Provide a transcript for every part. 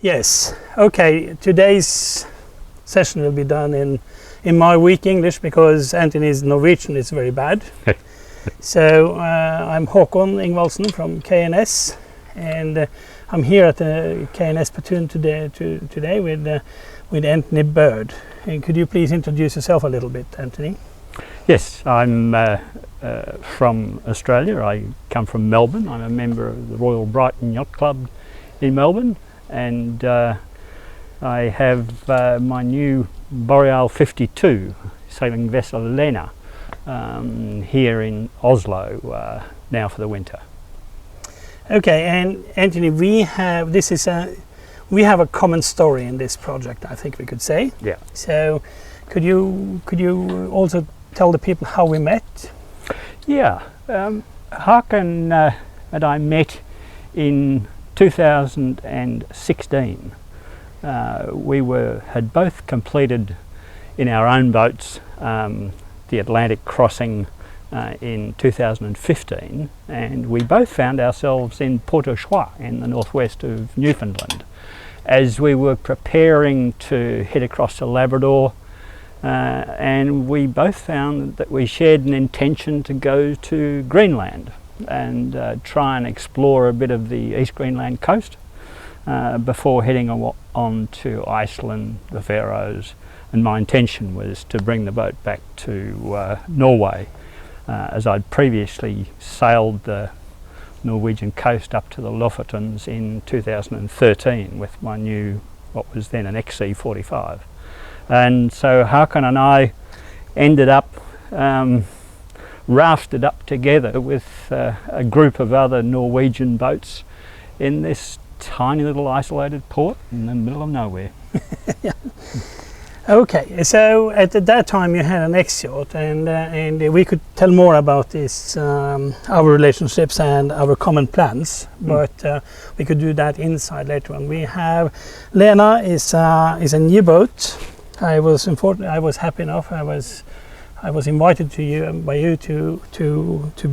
Yes. Okay. Today's session will be done in my weak English because Anthony's Norwegian is very bad. So I'm Håkon Ingvaldsen from KNS, and I'm here at the KNS platoon today with Anthony Baird. And could you please introduce yourself a little bit, Anthony? Yes, I'm from Australia. I come from Melbourne. I'm a member of the Royal Norwegian Yacht Club in Melbourne, and I have my new Boreal 52 sailing vessel Lena here in Oslo now for the winter. Okay, and Anthony, we have a common story in this project, I think we could say. Yeah. So could you also tell the people how we met? Yeah, Håkon and I met in 2016. We had both completed in our own boats the Atlantic crossing in 2015, and we both found ourselves in Port au Choix in the northwest of Newfoundland as we were preparing to head across to Labrador, and we both found that we shared an intention to go to Greenland and try and explore a bit of the East Greenland coast before heading on to Iceland, the Faroes, and my intention was to bring the boat back to Norway, as I'd previously sailed the Norwegian coast up to the Lofoten's in 2013 with my new, what was then an XC45. And so Håkon and I ended up rafted up together with a group of other Norwegian boats in this tiny little isolated port in the middle of nowhere. Yeah. Okay, so at that time you had an X-yacht, and we could tell more about this, our relationships and our common plans, but we could do that inside later on. We have Lena is a new boat. I was happy enough. I was invited by you to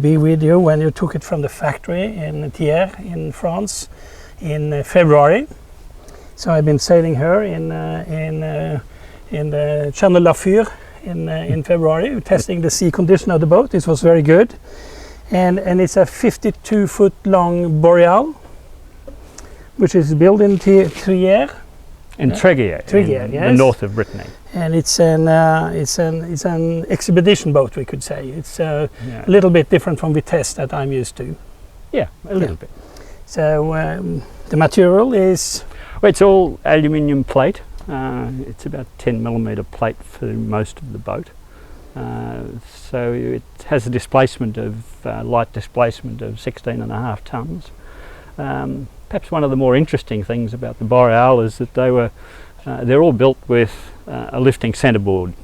be with you when you took it from the factory in Thiers in France in February. So I've been sailing her in the Channel La Fure in February, testing the sea condition of the boat. This was very good, and it's a 52-foot long Boreal, which is built in Thiers. In Tregear, yes. The north of Brittany. And it's an expedition boat, we could say. It's a little bit different from Vitesse that I'm used to. Yeah, a little bit. So the material is? Well, it's all aluminium plate. It's about 10mm plate for most of the boat. So it has a displacement of light displacement of 16.5 tonnes. Perhaps one of the more interesting things about the Boreal is that they're all built with a lifting centreboard.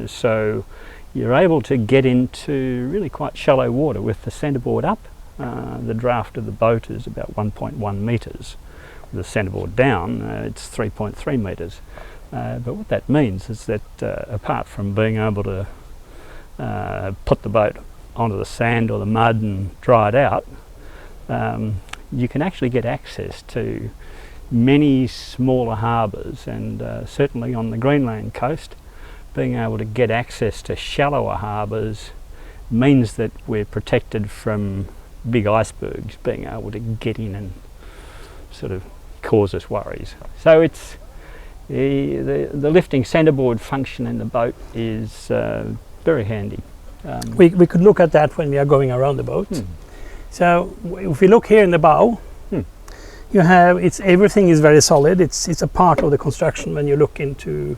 So you're able to get into really quite shallow water with the centreboard up. The draft of the boat is about 1.1 metres. With the centreboard down, it's 3.3 metres. But what that means is that apart from being able to put the boat onto the sand or the mud and dry it out, you can actually get access to many smaller harbours, and certainly on the Greenland coast, being able to get access to shallower harbours means that we're protected from big icebergs being able to get in and sort of cause us worries. So it's the lifting centreboard function in the boat is very handy. We could look at that when we are going around the boat. So if we look here in the bow, you have everything is very solid. It's a part of the construction when you look into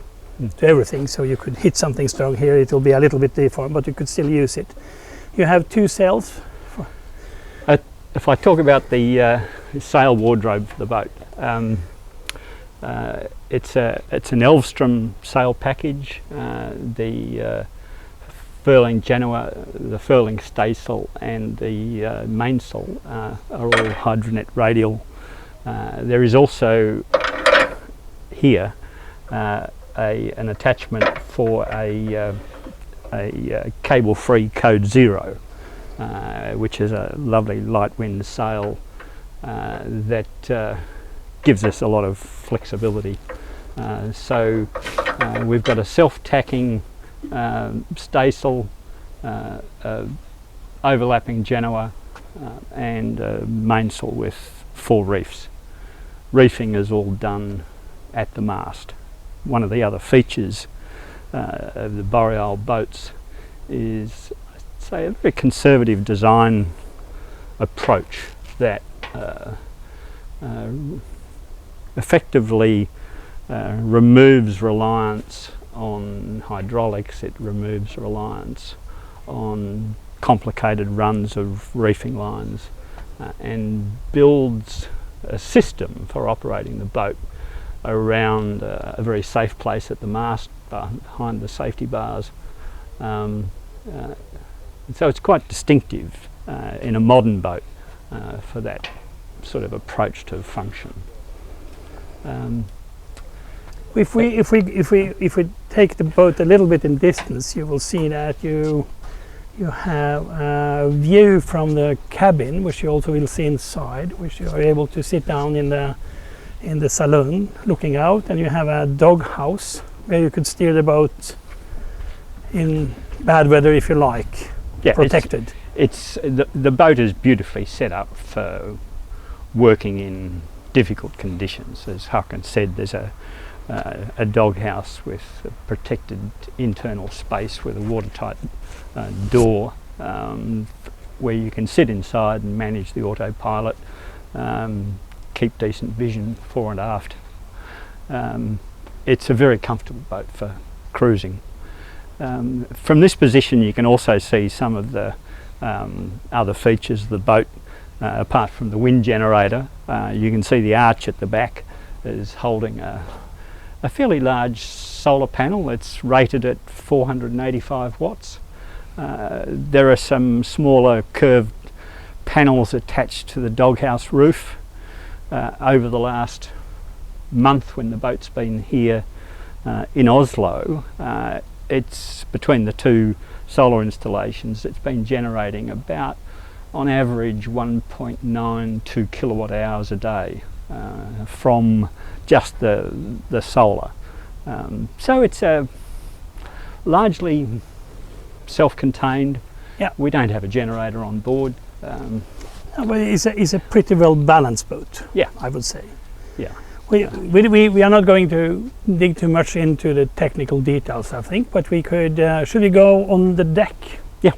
to everything. So you could hit something strong here, it will be a little bit deformed, but you could still use it. You have two sails. If I talk about the sail wardrobe for the boat, it's an Elvstrom sail package. The furling Genoa, the furling staysail, and the mainsail are all hydronet radial. There is also here an attachment for a cable-free Code 0, which is a lovely light wind sail that gives us a lot of flexibility. So we've got a self-tacking staysail, overlapping genoa, and a mainsail with 4 reefs. Reefing is all done at the mast. One of the other features of the Boreal boats is, I'd say, a very conservative design approach that effectively removes reliance on hydraulics. It removes reliance on complicated runs of reefing lines, and builds a system for operating the boat around a very safe place at the mast, behind the safety bars. So it's quite distinctive in a modern boat for that sort of approach to function. If we take the boat a little bit in distance, you will see that you have a view from the cabin, which you also will see inside, which you are able to sit down in the saloon looking out, and you have a dog house where you could steer the boat in bad weather if you like, protected. It's the boat is beautifully set up for working in difficult conditions. As Håkan said, there's a doghouse with a protected internal space with a watertight door, where you can sit inside and manage the autopilot, keep decent vision fore and aft. It's a very comfortable boat for cruising. From this position you can also see some of the other features of the boat. Apart from the wind generator, you can see the arch at the back is holding a fairly large solar panel. It's rated at 485 watts. There are some smaller curved panels attached to the doghouse roof. Over the last month when the boat's been here in Oslo, it's between the 2 solar installations, it's been generating about, on average, 1.92 kilowatt hours a day from just the solar. So it's largely self-contained. Yeah. We don't have a generator on board. But it's a pretty well balanced boat. Yeah, I would say. yeah. We are not going to dig too much into the technical details, I think, but we could. Should we go on the deck? Yeah.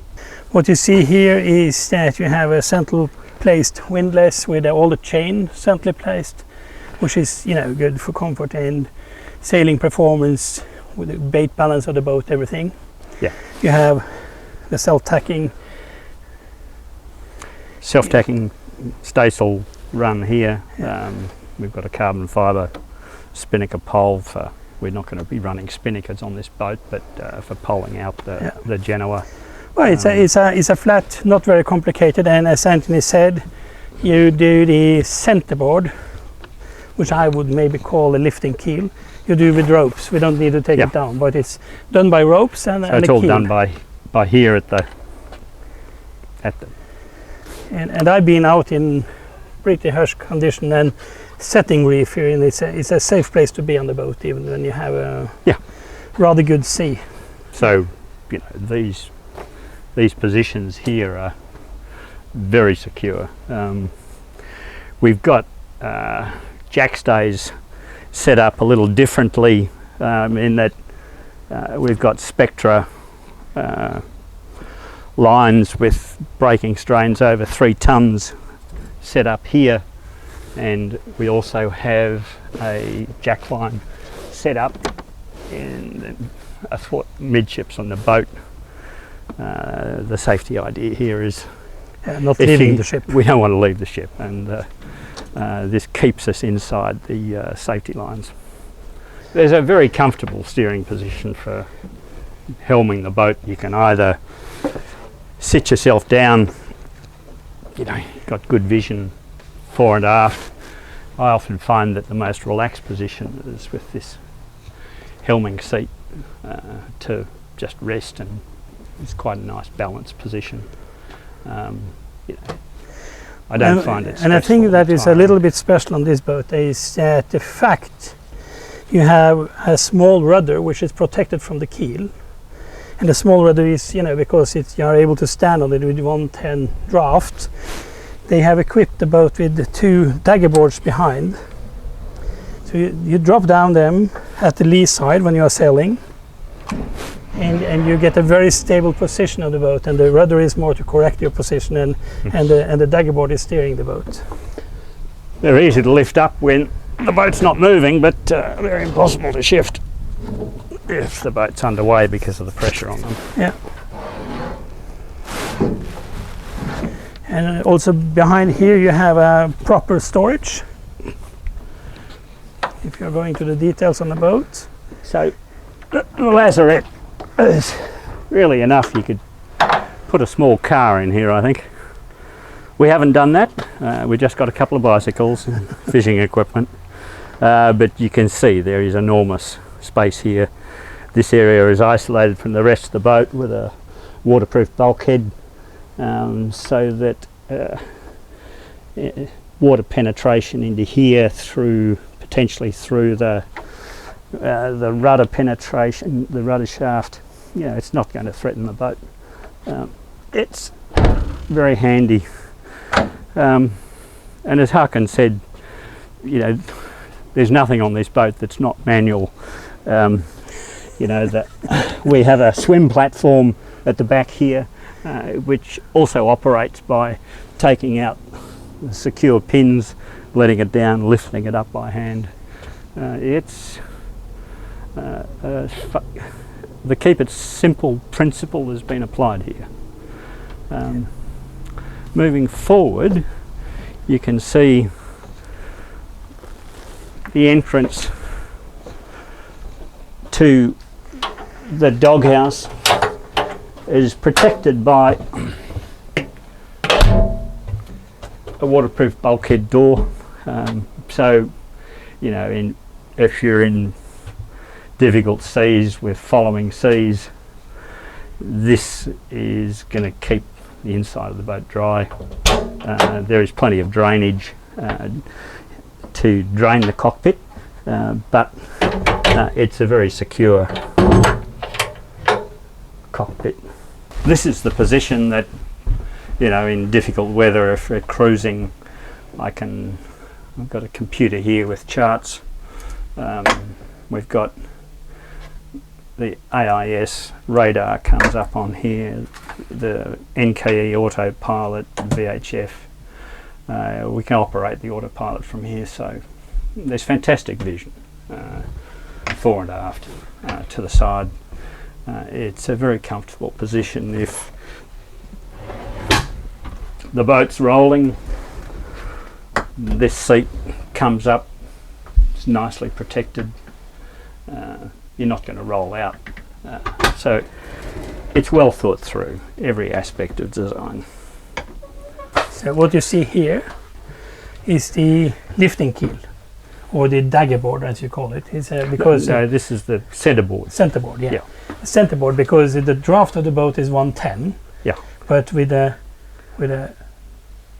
What you see here is that you have a central placed windlass with all the chain centrally placed, which is good for comfort and sailing performance with the bait balance of the boat, everything. Yeah. You have the self-tacking staysail run here. We've got a carbon fibre spinnaker pole for. We're not going to be running spinnakers on this boat, but for poling out the genoa. Well, it's a flat, not very complicated, and as Anthony said, you do the centerboard, which I would maybe call a lifting keel. You do with ropes. We don't need to take it down, but it's done by ropes and so it's all done by here at the. And I've been out in pretty harsh condition and setting reef here, and it's a safe place to be on the boat, even when you have a rather good sea. So these positions here are very secure. We've got jackstays set up a little differently, in that we've got Spectra lines with braking strains over 3 tons set up here, and we also have a jack line set up in athwart midships on the boat. The safety idea here is not leaving the ship. We don't want to leave the ship, and this keeps us inside the safety lines. There's a very comfortable steering position for helming the boat. You can either sit yourself down, got good vision fore and aft. I often find that the most relaxed position is with this helming seat to just rest, and it's quite a nice balanced position. I don't find it. And I think that is a tiring. little bit special on this boat is that the fact you have a small rudder which is protected from the keel, and the small rudder is, you know, because you are able to stand on it with 110 draft. They have equipped the boat with the 2 dagger boards behind. So you drop down them at the lee side when you are sailing, and you get a very stable position of the boat, and the rudder is more to correct your position, and the dagger board is steering the boat. They're easy to lift up when the boat's not moving, but they're impossible to shift if the boat's underway because of the pressure on them. Yeah. And also behind here you have a proper storage. If you're going to the details on the boat. So the lazarette is really enough. You could put a small car in here, I think. We haven't done that. We just got a couple of bicycles and fishing equipment. But you can see there is enormous space here. This area is isolated from the rest of the boat with a waterproof bulkhead, so that water penetration into here potentially through the rudder penetration, the rudder shaft, it's not going to threaten the boat. It's very handy. And as Hakan said, there's nothing on this boat that's not manual. That we have a swim platform at the back here, which also operates by taking out the secure pins, letting it down, lifting it up by hand. The keep it simple principle has been applied here. Moving forward, you can see the entrance to the doghouse is protected by a waterproof bulkhead door. So, if you're in difficult seas with following seas, this is going to keep the inside of the boat dry. There is plenty of drainage to drain the cockpit, but it's a very secure cockpit. This is the position that, in difficult weather, if we're cruising, I've got a computer here with charts. We've got the AIS radar comes up on here, the NKE autopilot, VHF. We can operate the autopilot from here, so there's fantastic vision, fore and aft, to the side. It's a very comfortable position. If the boat's rolling, this seat comes up, it's nicely protected. You're not going to roll out. So it's well thought through, every aspect of design. So what you see here is the lifting keel, or the dagger board as you call it. It's because no, this is the centerboard. Centerboard, yeah. Centerboard, because the draft of the boat is 110. Yeah. But with a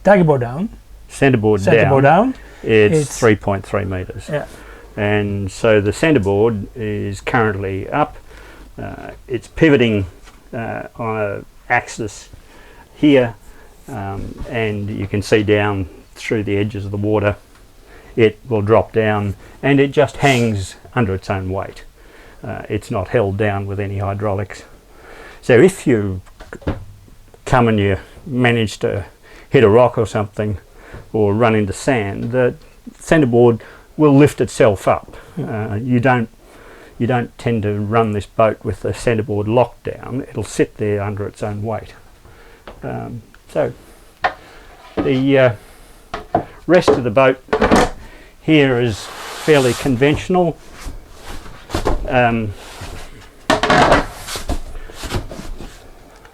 dagger board down, centerboard down, it's 3.3 meters. Yeah. And so the centerboard is currently up. It's pivoting on an axis here, and you can see down through the edges of the water. It will drop down, and it just hangs under its own weight. It's not held down with any hydraulics. So if you come and you manage to hit a rock or something, or run into sand, the centerboard will lift itself up. You don't tend to run this boat with the centerboard locked down. It'll sit there under its own weight. So the rest of the boat here is fairly conventional.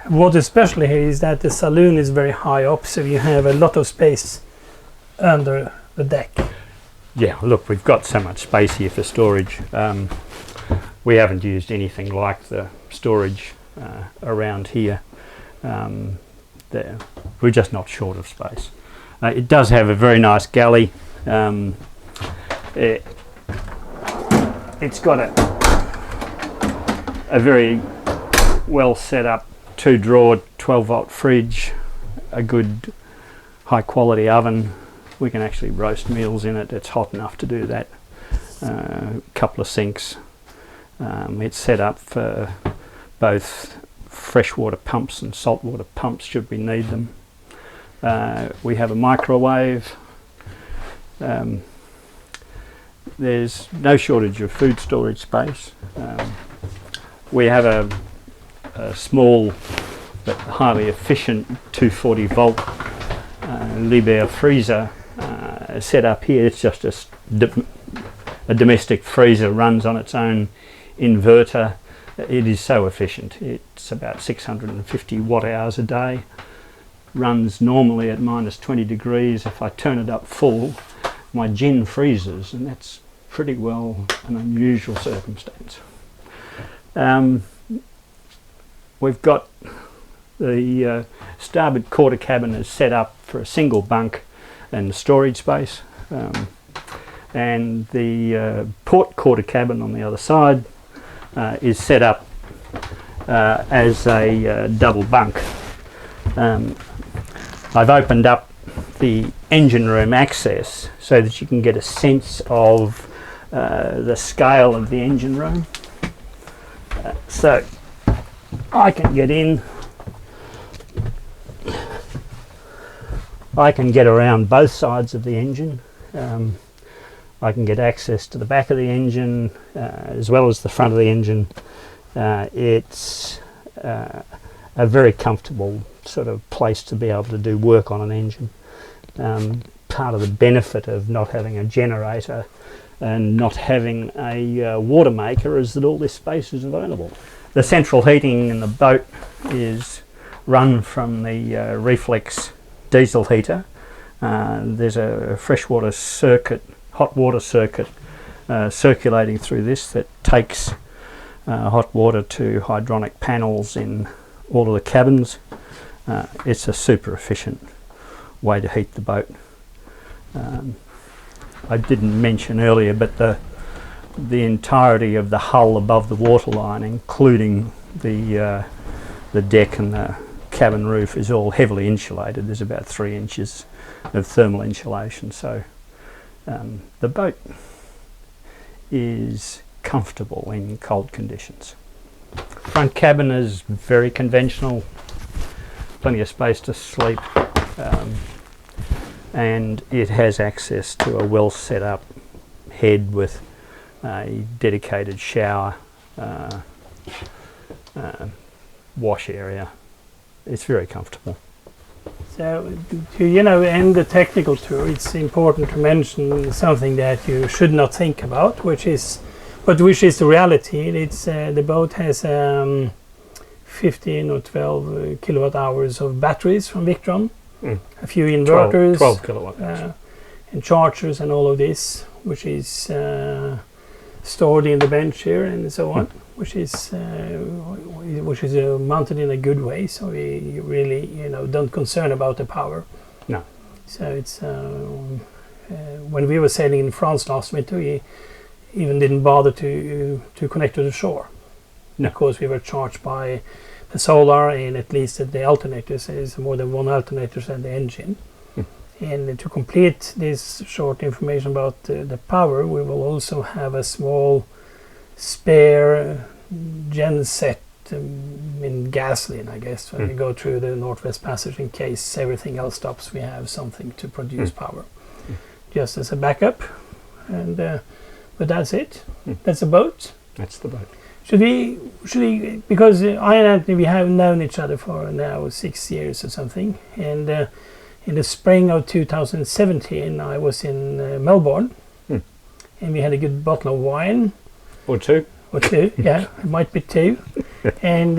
What is special here is that the saloon is very high up, so you have a lot of space under the deck. Yeah, look, we've got so much space here for storage. We haven't used anything like the storage around here. We're just not short of space. It does have a very nice galley. It's got a very well set up 2-drawer 12-volt fridge, a good high quality oven. We can actually roast meals in it. It's hot enough to do that. A couple of sinks. It's set up for both freshwater pumps and saltwater pumps should we need them. We have a microwave. There's no shortage of food storage space. We have a small but highly efficient 240 volt Liebherr freezer set up here. It's just a domestic freezer, runs on its own inverter. It is so efficient. It's about 650 watt hours a day. Runs normally at -20 degrees. If I turn it up full, my gin freezes, and that's pretty well an unusual circumstance. We've got the starboard quarter cabin is set up for a single bunk and storage space, and the port quarter cabin on the other side is set up as a double bunk. I've opened up the engine room access so that you can get a sense of the scale of the engine room. So I can get in, I can get around both sides of the engine. I can get access to the back of the engine as well as the front of the engine. It's a very comfortable sort of place to be able to do work on an engine. Part of the benefit of not having a generator and not having a water maker is that all this space is available. The central heating in the boat is run from the reflex diesel heater. There's a freshwater circuit, hot water circuit circulating through this that takes hot water to hydronic panels in all of the cabins. It's a super efficient way to heat the boat. I didn't mention earlier, but the entirety of the hull above the waterline, including the deck and the cabin roof, is all heavily insulated. There's about 3 inches of thermal insulation, so the boat is comfortable in cold conditions. Front cabin is very conventional, plenty of space to sleep, and it has access to a well set up head with a dedicated shower, wash area. It's very comfortable. So, to end the technical tour, it's important to mention something that you should not think about, which is the reality. It's the boat has 15 or 12 kilowatt hours of batteries from Victron, a few inverters, 12 kilowatt and chargers and all of this, which is stored in the bench here and so on, which is mounted in a good way, so we really don't concern about the power. No. So it's when we were sailing in France last winter, we even didn't bother to connect to the shore. No. Because we were charged by the solar, and at least the alternators is more than one alternator than the engine. And to complete this short information about the power, we will also have a small spare genset in gasoline, I guess, when we go through the Northwest Passage. In case everything else stops, we have something to produce power, just as a backup. And but that's it. That's the boat. That's the boat. Should we, because I and Anthony, we have known each other for now 6 years or something, and in the spring of 2017 I was in Melbourne, and we had a good bottle of wine. Or two, yeah, it might be 2. and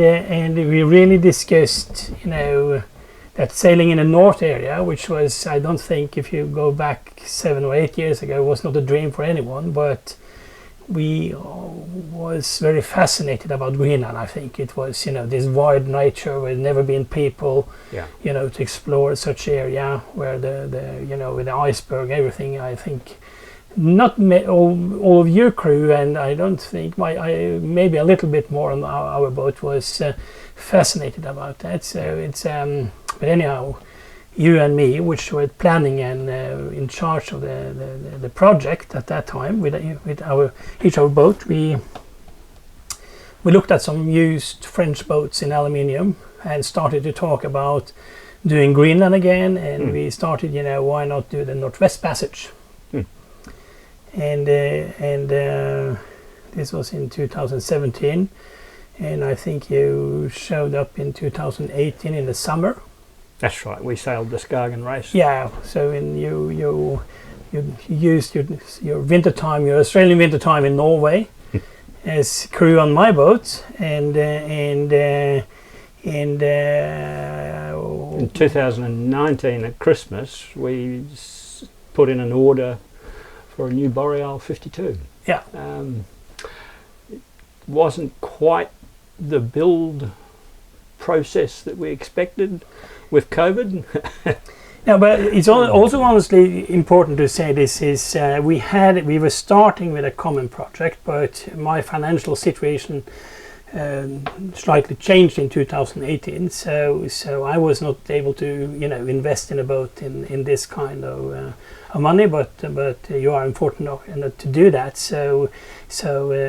we really discussed, that sailing in the North area, which was, I don't think, if you go back 7 or 8 years ago, was not a dream for anyone, but we was very fascinated about Greenland. I think it was, this wide nature where never been people, Yeah. to explore such area where with the iceberg, everything. I think not all of your crew, and I don't think maybe a little bit more on our boat was fascinated about that. So it's but anyhow, you and me, which were planning and in charge of the project at that time with each our boat, we looked at some used French boats in aluminium and started to talk about doing Greenland again, and we started, why not do the Northwest Passage? And this was in 2017, and I think you showed up in 2018 in the summer. That's right. We sailed the Skagen race. Yeah. So you used your winter time, your Australian winter time in Norway, as crew on my boat, and in 2019 at Christmas, we put in an order for a new Boreal 52. Yeah. It wasn't quite the build process that we expected with COVID. No, but it's also honestly important to say this is we were starting with a common project, but my financial situation slightly changed in 2018, so I was not able to invest in a boat in this kind of money, but you are important enough to do that. So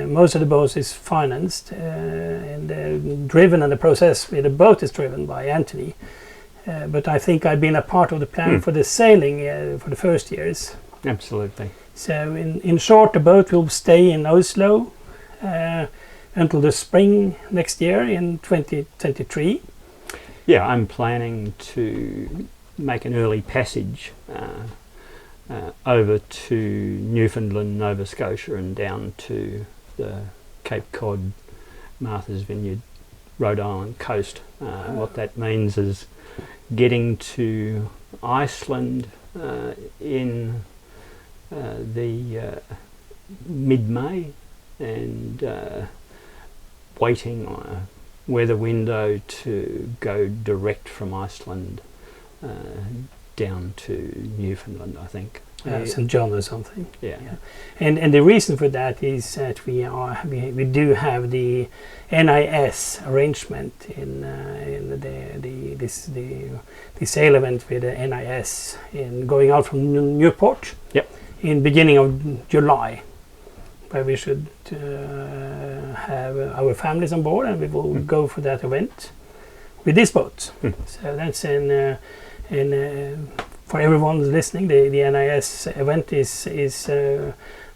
most of the boats is financed and driven, and the process with the boat is driven by Anthony. But I think I've been a part of the plan for the sailing for the first years. Absolutely. So in short, the boat will stay in Oslo until the spring next year in 2023. Yeah, I'm planning to make an early passage over to Newfoundland, Nova Scotia, and down to the Cape Cod, Martha's Vineyard, Rhode Island coast. What that means is getting to Iceland in the mid-May, and waiting on a weather window to go direct from Iceland down to Newfoundland, I think. St. John or something. Yeah. And the reason for that is that we do have the NIS arrangement in the sail event with the NIS in going out from Newport. Yep. In beginning of July, where we should have our families on board, and we will go for that event with this boat. So that's for everyone listening, the NIS event is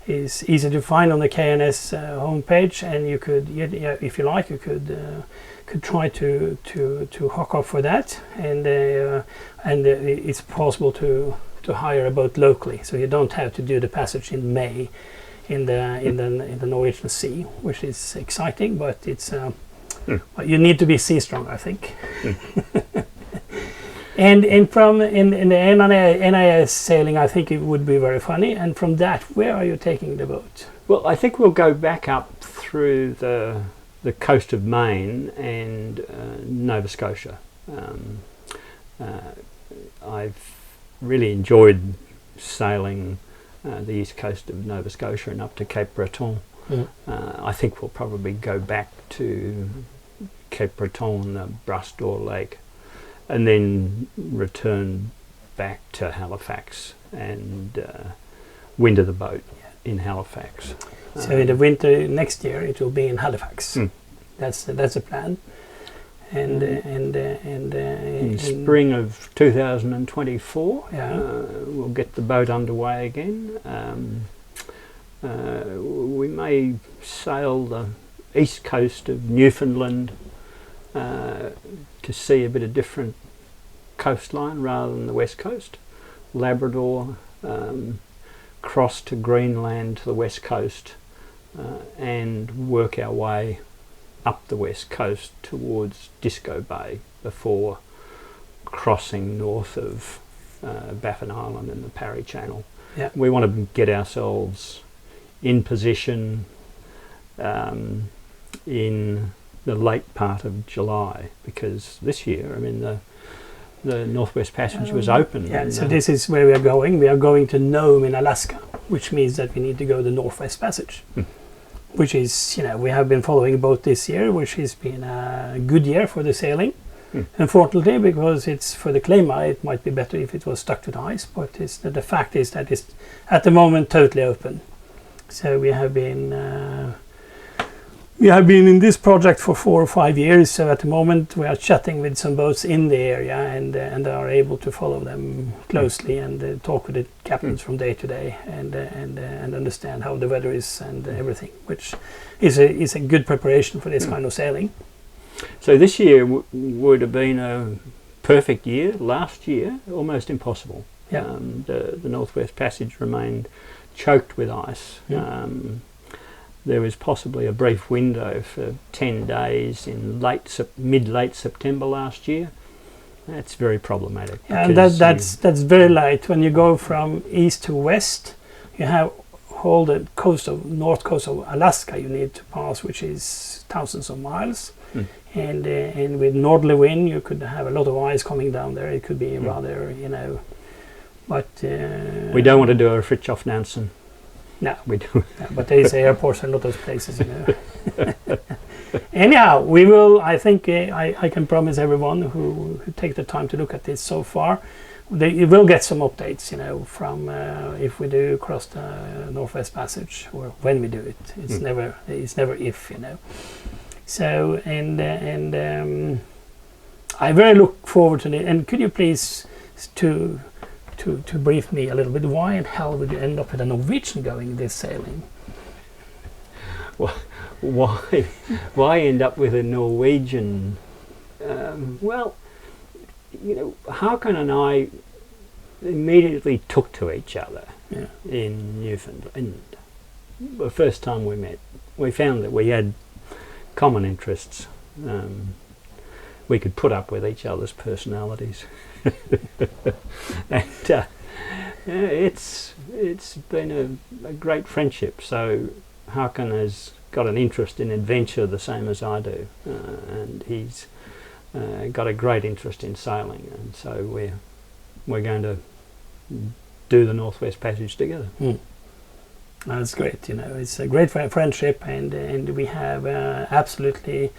easy to find on the KNS homepage, and you could, if you like, you could try to hook up for that, and it's possible to hire a boat locally, so you don't have to do the passage in May in the Norwegian Sea, which is exciting, but it's you need to be sea strong, I think. And in the NIS sailing, I think it would be very funny. And from that, where are you taking the boat? Well, I think we'll go back up through the coast of Maine and Nova Scotia. I've really enjoyed sailing the east coast of Nova Scotia and up to Cape Breton. I think we'll probably go back to Cape Breton, the Brastor Lake, and then return back to Halifax and winter the boat in Halifax. So in the winter next year, it will be in Halifax. That's the plan. And in spring of 2024, we'll get the boat underway again. We may sail the east coast of Newfoundland to see a bit of different coastline rather than the west coast. Labrador, cross to Greenland to the west coast, and work our way up the west coast towards Disco Bay before crossing north of Baffin Island and the Parry Channel. Yeah. We want to get ourselves in position in the late part of July, because this year, I mean, the Northwest Passage was open. Yeah, so this is where we are going. We are going to Nome in Alaska, which means that we need to go the Northwest Passage, which is, we have been following a boat this year, which has been a good year for the sailing. Unfortunately, because it's for the clima, it might be better if it was stuck to the ice, but the fact is that it's at the moment totally open. So we have been in this project for 4 or 5 years. So at the moment we are chatting with some boats in the area and are able to follow them closely and talk with the captains from day to day and understand how the weather is and everything, which is a good preparation for this kind of sailing. So this year would have been a perfect year. Last year, almost impossible. Yeah. The Northwest Passage remained choked with ice. There was possibly a brief window for 10 days in mid-late September last year. That's very problematic. And that's very light. When you go from east to west, you have all the north coast of Alaska you need to pass, which is thousands of miles. And with northerly wind, you could have a lot of ice coming down there. It could be rather, but we don't want to do a Fridtjof Nansen. No, we do. No, but there is airports in a lot of places, Anyhow, we will. I think I can promise everyone who take the time to look at this so far, they will get some updates, from if we do cross the Northwest Passage or when we do it. It's never if, So I very look forward to it. And could you please to brief me a little bit? Why in hell would you end up with a Norwegian going this sailing? Why end up with a Norwegian? Haakon and I immediately took to each other in Newfoundland. The first time we met, we found that we had common interests. We could put up with each other's personalities. And it's been a great friendship. So Haakon has got an interest in adventure the same as I do, and he's got a great interest in sailing, and so we're going to do the Northwest Passage together. That's great. It's a great friendship, and we have absolutely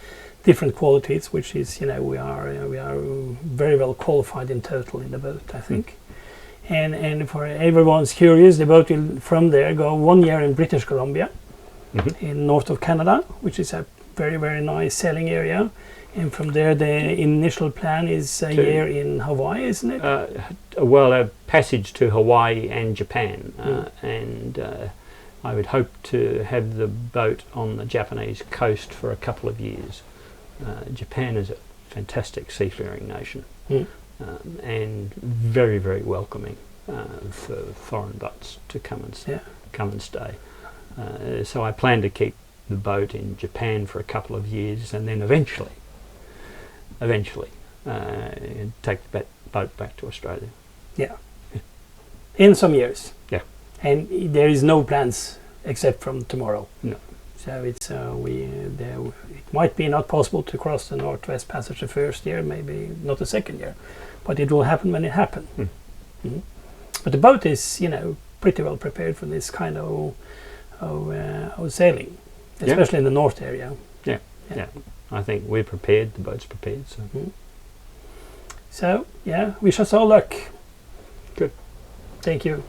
different qualities, which is, we are very well qualified in total in the boat, I think. And for everyone's curious, the boat will from there go 1 year in British Columbia, in north of Canada, which is a very, very nice sailing area. And from there, the initial plan is a year in Hawaii, isn't it? A passage to Hawaii and Japan, and I would hope to have the boat on the Japanese coast for a couple of years. Japan is a fantastic seafaring nation, and very, very welcoming for foreign boats to come and stay. So I plan to keep the boat in Japan for a couple of years, and then eventually take the boat back to Australia. Yeah. In some years. Yeah. And there is no plans except from tomorrow. No. So it's it might be not possible to cross the Northwest Passage the first year, maybe not the second year, but it will happen when it happens. But the boat is, pretty well prepared for this kind of sailing, especially in the north area. Yeah. I think we're prepared. The boat's prepared. So, wish us all luck. Good. Thank you.